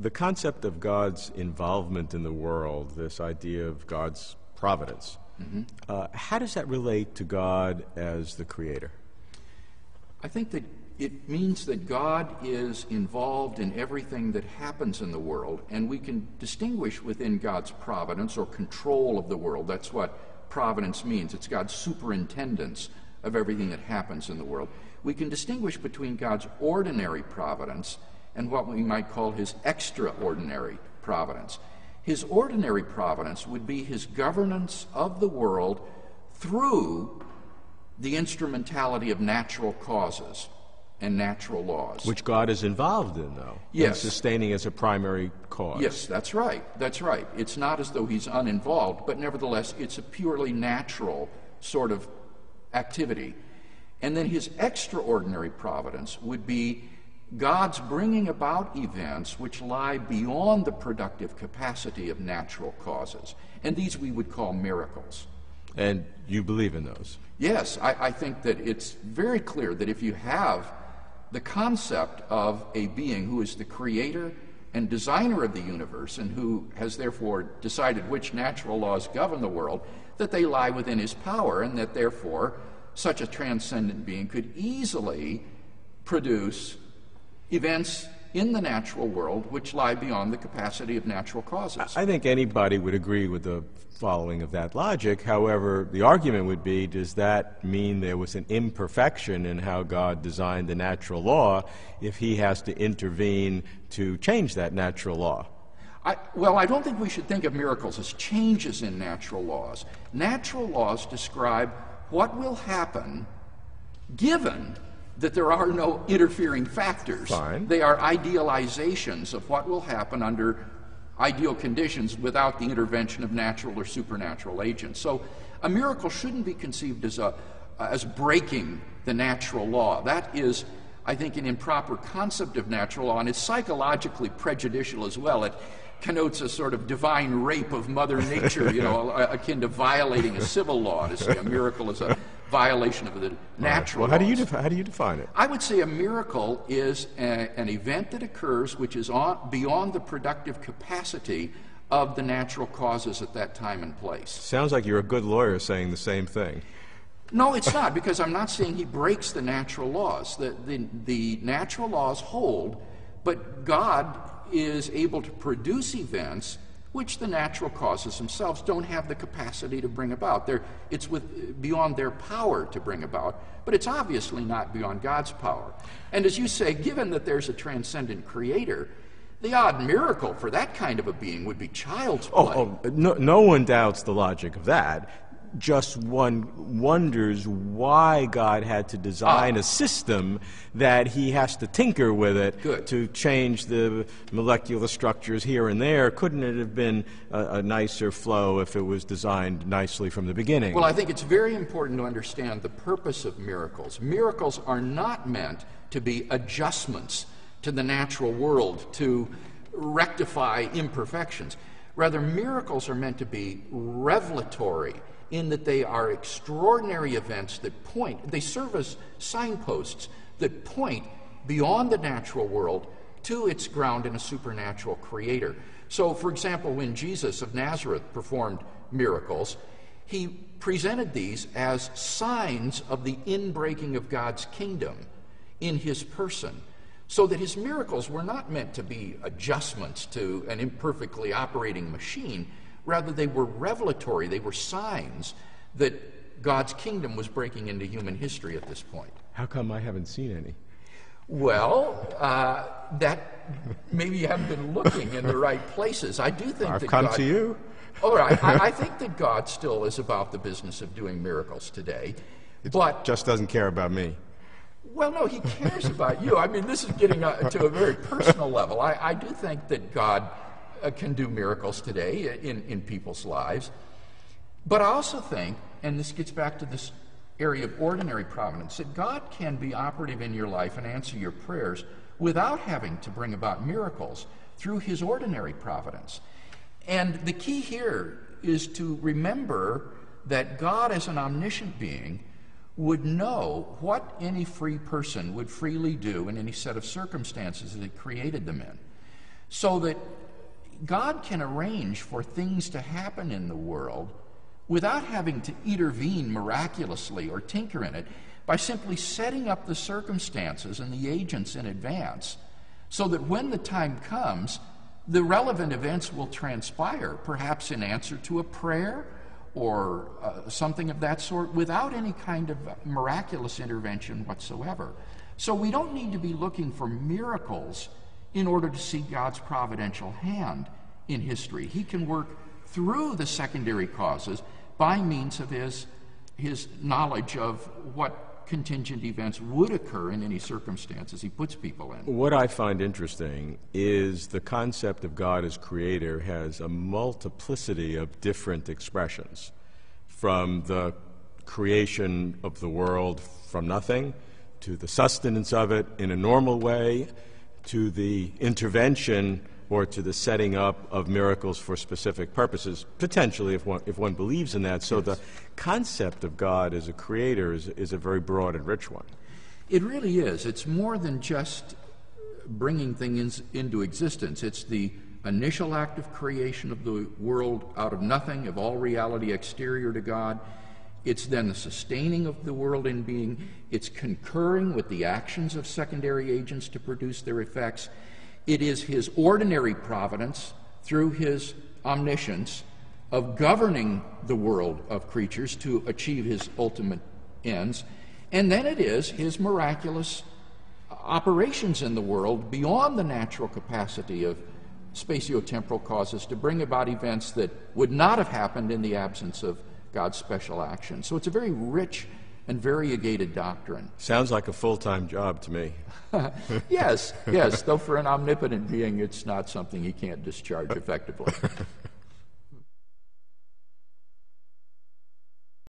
The concept of God's involvement in the world, this idea of God's providence, how does that relate to God as the creator? I think that it means that God is involved in everything that happens in the world, and we can distinguish within God's providence or control of the world. That's what providence means. It's God's superintendence of everything that happens in the world. We can distinguish between God's ordinary providence and what we might call his extraordinary providence. His ordinary providence would be his governance of the world through the instrumentality of natural causes and natural laws. Which God is involved in, though. Yes. And sustaining as a primary cause. Yes, that's right. That's right. It's not as though he's uninvolved, but nevertheless, it's a purely natural sort of activity. And then his extraordinary providence would be God's bringing about events which lie beyond the productive capacity of natural causes. And these we would call miracles. And you believe in those? Yes, I think that it's very clear that if you have the concept of a being who is the creator and designer of the universe and who has therefore decided which natural laws govern the world, that they lie within his power, and that therefore such a transcendent being could easily produce events in the natural world which lie beyond the capacity of natural causes. I think anybody would agree with the following of that logic. However, the argument would be, does that mean there was an imperfection in how God designed the natural law if he has to intervene to change that natural law? Well, I don't think we should think of miracles as changes in natural laws. Natural laws describe what will happen given that there are no interfering factors. Fine. They are idealizations of what will happen under ideal conditions without the intervention of natural or supernatural agents. So a miracle shouldn't be conceived as breaking the natural law. That is, I think, an improper concept of natural law, and it's psychologically prejudicial as well. It connotes a sort of divine rape of Mother Nature, akin to violating a civil law, to say a miracle is a violation of the natural laws. Well, how do you define it? I would say a miracle is an event that occurs which is beyond the productive capacity of the natural causes at that time and place. Sounds like you're a good lawyer saying the same thing. No, it's not, because I'm not saying he breaks the natural laws. The natural laws hold, but God is able to produce events which the natural causes themselves don't have the capacity to bring about. It's beyond their power to bring about, but it's obviously not beyond God's power. And as you say, given that there's a transcendent creator, the odd miracle for that kind of a being would be child's play. No one doubts the logic of that. Just one wonders why God had to design a system that he has to tinker with it to change the molecular structures here and there. Couldn't it have been a nicer flow if it was designed nicely from the beginning? Well, I think it's very important to understand the purpose of miracles. Miracles are not meant to be adjustments to the natural world to rectify imperfections. Rather, miracles are meant to be revelatory, in that they are extraordinary events that they serve as signposts that point beyond the natural world to its ground in a supernatural creator. So, for example, when Jesus of Nazareth performed miracles, he presented these as signs of the inbreaking of God's kingdom in his person, so that his miracles were not meant to be adjustments to an imperfectly operating machine. Rather, they were revelatory. They were signs that God's kingdom was breaking into human history at this point. How come I haven't seen any? Well, that maybe you haven't been looking in the right places. I do think I've come to you. All right. I think that God still is about the business of doing miracles today. But just doesn't care about me. Well, no, he cares about you. I mean, this is getting to a very personal level. I do think that God can do miracles today in people's lives. But I also think, and this gets back to this area of ordinary providence, that God can be operative in your life and answer your prayers without having to bring about miracles through his ordinary providence. And the key here is to remember that God, as an omniscient being, would know what any free person would freely do in any set of circumstances that he created them in. so that God can arrange for things to happen in the world without having to intervene miraculously or tinker in it, by simply setting up the circumstances and the agents in advance, so that when the time comes, the relevant events will transpire, perhaps in answer to a prayer or something of that sort, without any kind of miraculous intervention whatsoever. So we don't need to be looking for miracles in order to see God's providential hand in history. He can work through the secondary causes by means of his knowledge of what contingent events would occur in any circumstances he puts people in. What I find interesting is the concept of God as creator has a multiplicity of different expressions, from the creation of the world from nothing, to the sustenance of it in a normal way, to the intervention or to the setting up of miracles for specific purposes, potentially if one believes in that. So yes, the concept of God as a creator is a very broad and rich one. It really is. It's more than just bringing things into existence. It's the initial act of creation of the world out of nothing, of all reality exterior to God. It's then the sustaining of the world in being. It's concurring with the actions of secondary agents to produce their effects. It is his ordinary providence, through his omniscience, of governing the world of creatures to achieve his ultimate ends. And then it is his miraculous operations in the world beyond the natural capacity of spatiotemporal causes to bring about events that would not have happened in the absence of God's special action. So it's a very rich and variegated doctrine. Sounds like a full-time job to me. Yes, though for an omnipotent being, it's not something he can't discharge effectively.